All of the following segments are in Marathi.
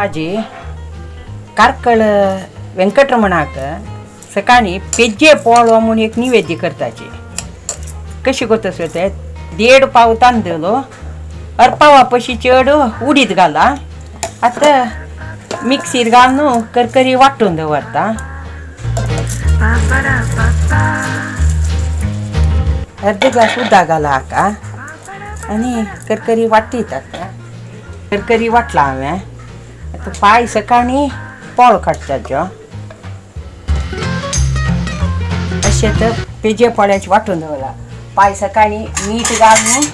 माझी कारकळ व्यंकटरमणाक सकाळी पेजे पोळो म्हणून एक निवेद्य करताचे. कशी करतस ते 1.5 पाव तांदूळ अर्पावा पशी चड उडीद घाला. आता मिक्सीर घालून करकरी वाटून दवरता. अर्ध ग्लास उदक घाला हाका आणि करकरी वाटीत. आता करकरी वाटला हांवें. आता पाय सकाळी पोळ काडटाचो. अशें तर पेजे पोळ्याचे वाटून दवरला. पाय सकाळी मीठ घालून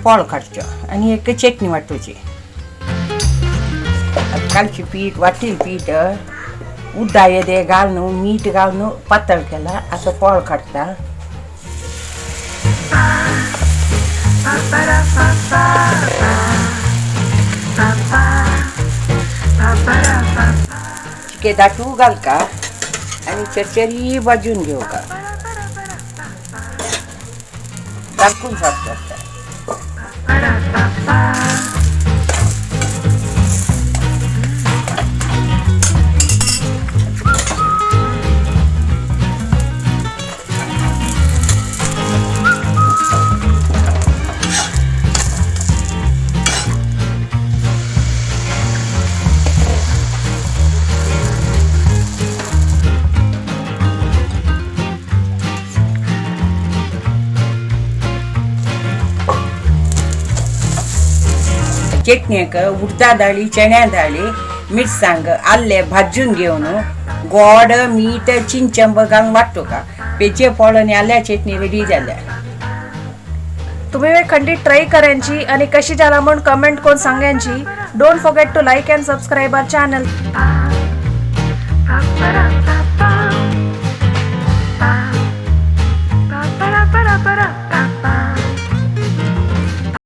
पोळ काडचो आणि एक चटणी वाटूची. कालची पीठ वाटील पीठ उड्डा येदे घालून मीठ घालून पातळ केला. आता पोळ काडटा. चिके दाटू घाल का आणि चरचरी भाजून घेऊ का. दाखवून साफ करता. चटणीक उडदा डाळी चण्या डाळी मिरसांग आले भाजून घेऊन गोड मीठ चिंचंब घालून वाटतो का. पेजे पोळ आणि आल्या चटणी रेडी झाल्या. तुम्ही खंडीत ट्राय करायची आणि कशी झाला म्हणून कमेंट करून सांगायची. Don't forget to like and subscribe our channel.